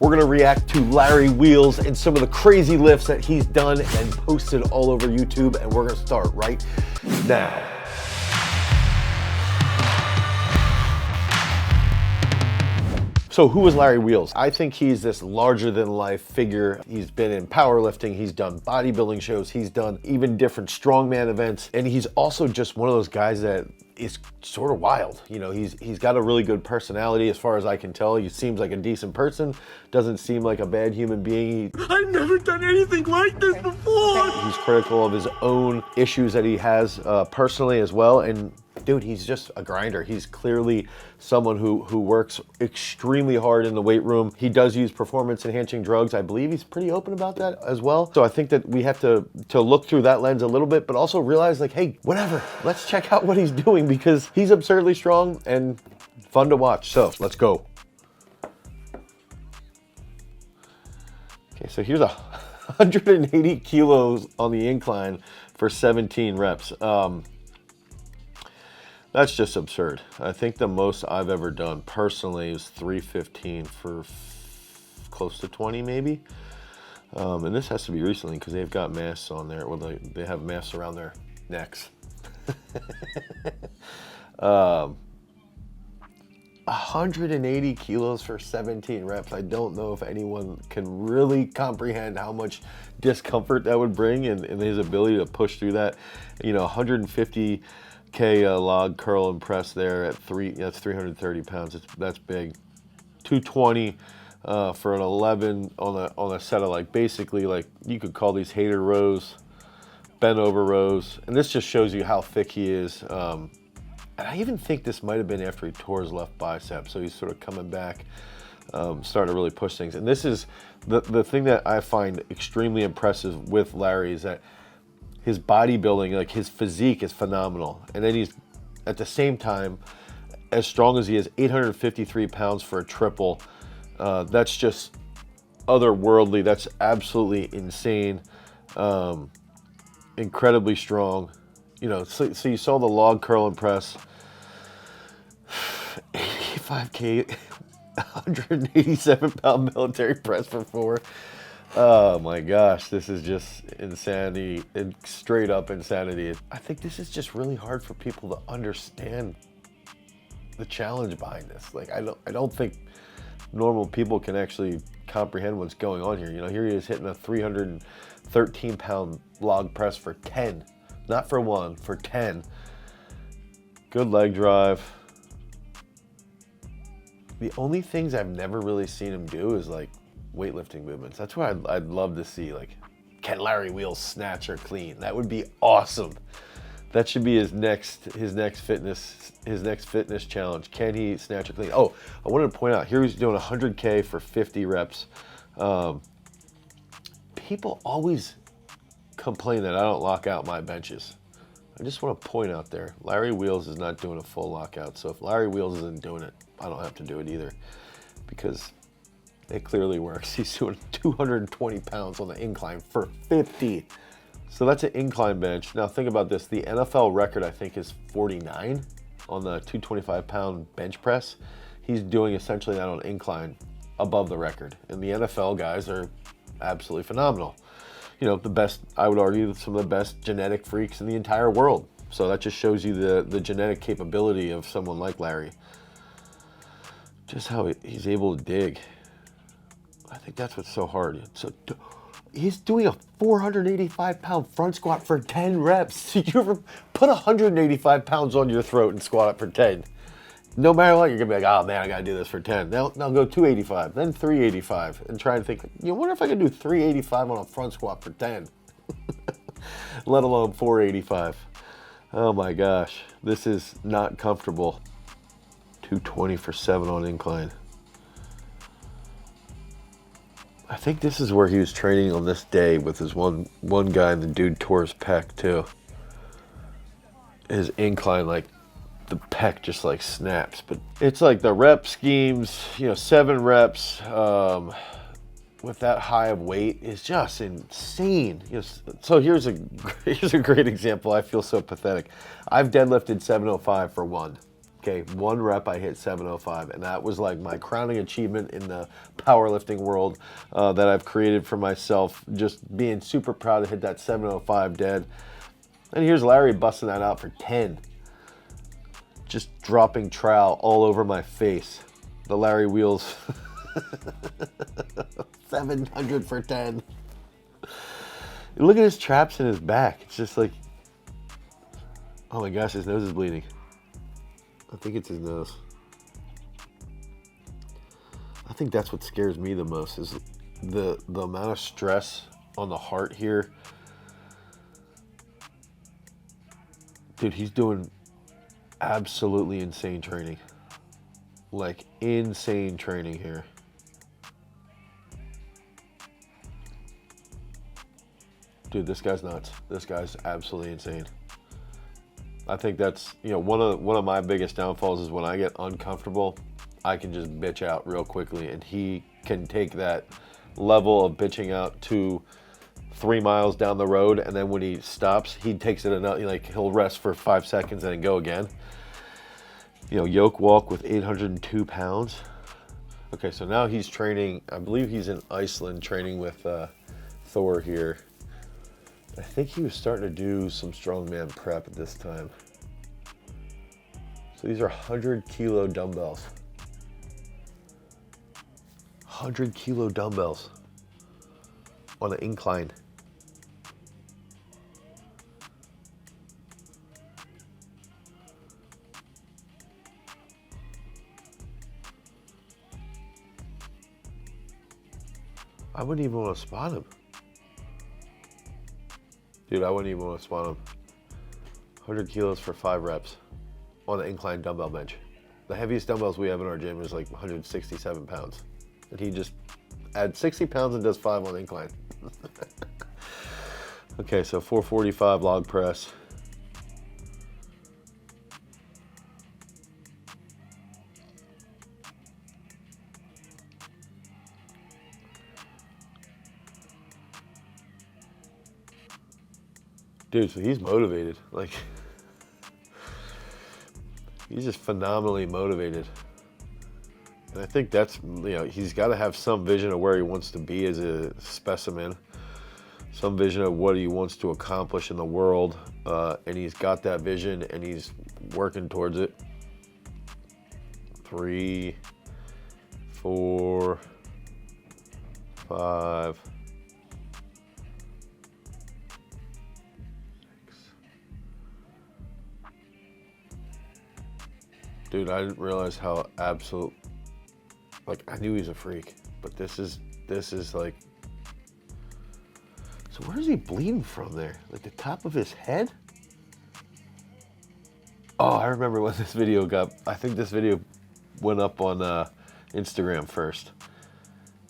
We're gonna react to Larry Wheels and some of the crazy lifts that he's done and posted all over YouTube, and we're gonna start right now. So who is Larry Wheels? I think he's this larger than life figure. He's been in powerlifting, he's done bodybuilding shows, he's done even different strongman events, and he's also just one of those guys that is sort of wild. You know, he's got a really good personality as far as I can tell. He seems like a decent person, doesn't seem like a bad human being. I've never done anything like this before. He's critical of his own issues that he has personally as well, and dude, he's just a grinder. He's clearly someone who works extremely hard in the weight room. He does use performance enhancing drugs. I believe he's pretty open about that as well. So I think that we have to look through that lens a little bit, but also realize like, hey, whatever, let's check out what he's doing because he's absurdly strong and fun to watch. So let's go. Okay, so here's 180 kilos on the incline for 17 reps. That's just absurd. I think the most I've ever done personally is 315 for close to 20 maybe. And this has to be recently because they've got masks on there. Well, they have masks around their necks. 180 kilos for 17 reps. I don't know if anyone can really comprehend how much discomfort that would bring and his ability to push through that. You know, 150K log curl and press there at that's 330 pounds. That's big. 220 for an 11 on a set of like basically like you could call these hater rows, bent over rows, and this just shows you how thick he is. And I even think this might have been after he tore his left bicep, so he's sort of coming back, starting to really push things. And this is the thing that I find extremely impressive with Larry is that his bodybuilding, like his physique is phenomenal. And then he's, at the same time, as strong as he is, 853 pounds for a triple. That's just otherworldly. That's absolutely insane. Incredibly strong. You know, so you saw the log curl and press. 85K, 187 pound military press for 4. Oh my gosh, this is just insanity, straight up insanity. I think this is just really hard for people to understand the challenge behind this. Like, I don't think normal people can actually comprehend what's going on here. You know, here he is hitting a 313 pound log press for 10, not for 1, for 10. Good leg drive. The only things I've never really seen him do is like weightlifting movements. That's what I'd love to see. Like, can Larry Wheels snatch or clean? That would be awesome. That should be his next fitness challenge. Can he snatch or clean? Oh, I wanted to point out here he's doing 100K for 50 reps. People always complain that I don't lock out my benches. I just want to point out there, Larry Wheels is not doing a full lockout. So if Larry Wheels isn't doing it, I don't have to do it either, because it clearly works. He's doing 220 pounds on the incline for 50. So that's an incline bench. Now think about this. The NFL record, I think, is 49 on the 225 pound bench press. He's doing essentially that on incline above the record. And the NFL guys are absolutely phenomenal. You know, the best, I would argue, some of the best genetic freaks in the entire world. So that just shows you the genetic capability of someone like Larry. Just how he's able to dig. I think that's what's so hard. So he's doing a 485 pound front squat for 10 reps. Did you ever put 185 pounds on your throat and squat it for 10? No matter what, you're gonna be like, oh man, I gotta do this for 10. Now go 285, then 385, and try and think, you wonder if I could do 385 on a front squat for 10, let alone 485. Oh my gosh, this is not comfortable. 220 for 7 on incline. I think this is where he was training on this day with his one guy, and the dude tore his pec too. His incline, like the pec just like snaps. But it's like the rep schemes, you know, 7 reps with that high of weight is just insane. You know, so here's a great example. I feel so pathetic. I've deadlifted 705 for 1. Okay, 1 rep I hit 705, and that was like my crowning achievement in the powerlifting world that I've created for myself, just being super proud to hit that 705 dead. And here's Larry busting that out for 10. Just dropping trowel all over my face. The Larry Wheels 700 for 10. Look at his traps in his back. It's just like, oh my gosh, his nose is bleeding. I think it's his nose. I think that's what scares me the most is the amount of stress on the heart here. Dude, he's doing absolutely insane training. Like insane training here. Dude, this guy's nuts. This guy's absolutely insane. I think that's, you know, one of my biggest downfalls is when I get uncomfortable, I can just bitch out real quickly, and he can take that level of bitching out to 3 miles down the road, and then when he stops, he takes it another, like he'll rest for 5 seconds and then go again. You know, yoke walk with 802 pounds. Okay, so now he's training, I believe he's in Iceland training with Thor here. I think he was starting to do some strongman prep at this time. So these are 100 kilo dumbbells. 100 kilo dumbbells on an incline. I wouldn't even want to spot him. Dude, I wouldn't even want to spot him. 100 kilos for 5 reps on an incline dumbbell bench. The heaviest dumbbells we have in our gym is like 167 pounds. And he just adds 60 pounds and does 5 on incline. Okay, so 445 log press. Dude, so he's motivated. Like, he's just phenomenally motivated. And I think that's, you know, he's got to have some vision of where he wants to be as a specimen, some vision of what he wants to accomplish in the world. And he's got that vision and he's working towards it. 3, 4, 5. Dude, I didn't realize how absolute, like, I knew he was a freak, but this is like, so where is he bleeding from there? Like the top of his head? Oh, I remember when this video I think this video went up on Instagram first.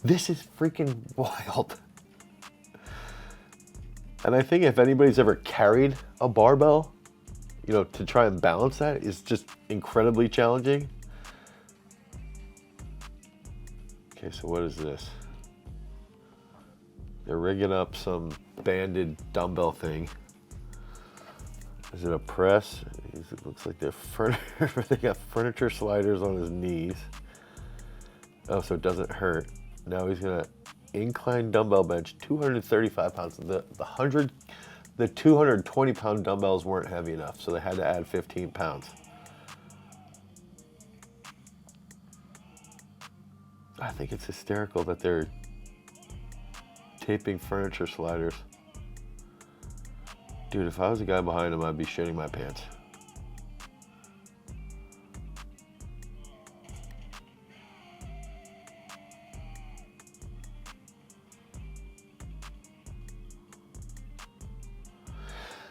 This is freaking wild. And I think if anybody's ever carried a barbell, you know, to try and balance that is just incredibly challenging. Okay, so what is this? They're rigging up some banded dumbbell thing. Is it a press? It looks like they got furniture sliders on his knees. Oh, so it doesn't hurt. Now he's gonna incline dumbbell bench, 235 pounds. The 220 pound dumbbells weren't heavy enough, so they had to add 15 pounds. I think it's hysterical that they're taping furniture sliders. Dude, if I was the guy behind him, I'd be shitting my pants.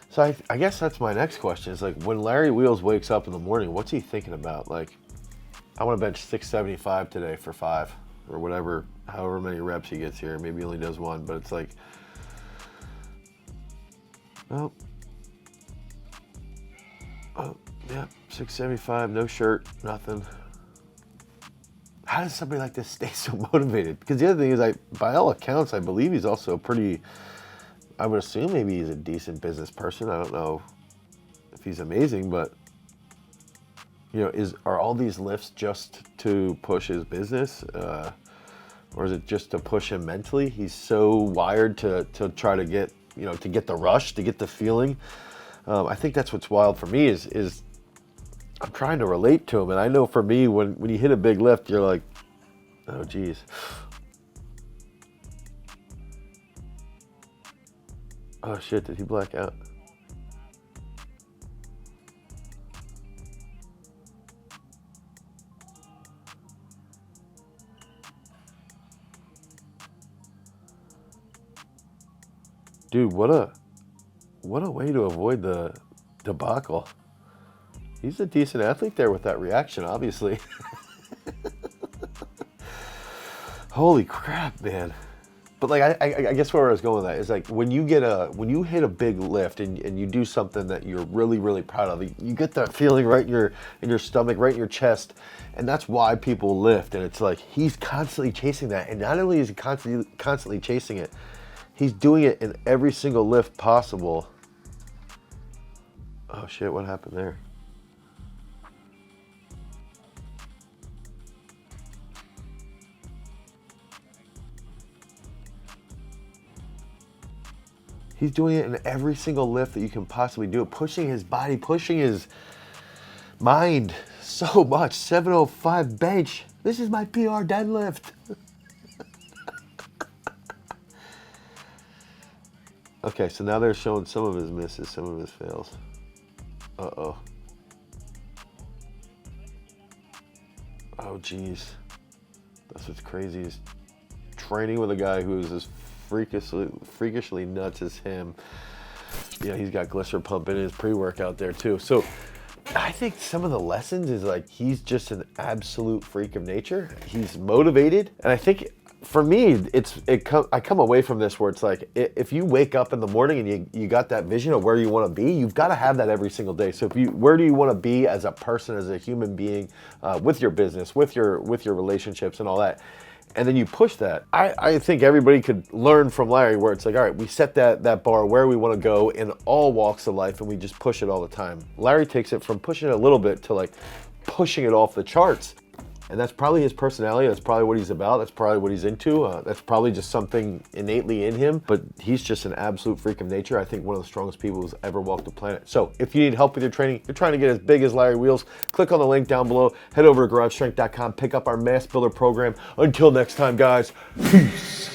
So I guess that's my next question. Is like, when Larry Wheels wakes up in the morning, what's he thinking about? Like, I want to bench 675 today for 5 or whatever, however many reps he gets here. Maybe he only does 1, but it's like, oh, yeah, 675, no shirt, nothing. How does somebody like this stay so motivated? Because the other thing is, by all accounts, I believe he's also pretty, I would assume maybe he's a decent business person. I don't know if he's amazing, but You know, are all these lifts just to push his business? Or is it just to push him mentally? He's so wired to try to get, you know, to get the rush, to get the feeling. I think that's what's wild for me is I'm trying to relate to him. And I know for me, when you hit a big lift, you're like, oh, geez. Oh, shit, did he black out? Dude, what a way to avoid the debacle. He's a decent athlete there with that reaction, obviously. Holy crap, man. But like I guess where I was going with that is like when you hit a big lift and you do something that you're really, really proud of, you get that feeling right in your stomach, right in your chest, and that's why people lift. And it's like he's constantly chasing that, and not only is he constantly chasing it, he's doing it in every single lift possible. Oh shit, what happened there? He's doing it in every single lift that you can possibly do, pushing his body, pushing his mind so much. 705 bench. This is my PR deadlift. Okay, so now they're showing some of his misses, some of his fails. Uh-oh. Oh, geez. That's what's crazy is training with a guy who is as freakishly nuts as him. Yeah, he's got glycer pump in his pre-workout there too. So I think some of the lessons is like he's just an absolute freak of nature. He's motivated, and I think for me, I come away from this where it's like if you wake up in the morning and you got that vision of where you want to be, you've got to have that every single day. So where do you want to be as a person, as a human being, with your business, with your relationships and all that? And then you push that. I think everybody could learn from Larry where it's like, all right, we set that bar where we want to go in all walks of life and we just push it all the time. Larry takes it from pushing it a little bit to like pushing it off the charts. And that's probably his personality. That's probably what he's about. That's probably what he's into. That's probably just something innately in him. But he's just an absolute freak of nature. I think one of the strongest people who's ever walked the planet. So if you need help with your training, you're trying to get as big as Larry Wheels, click on the link down below. Head over to GarageStrength.com. Pick up our Mass Builder program. Until next time, guys. Peace.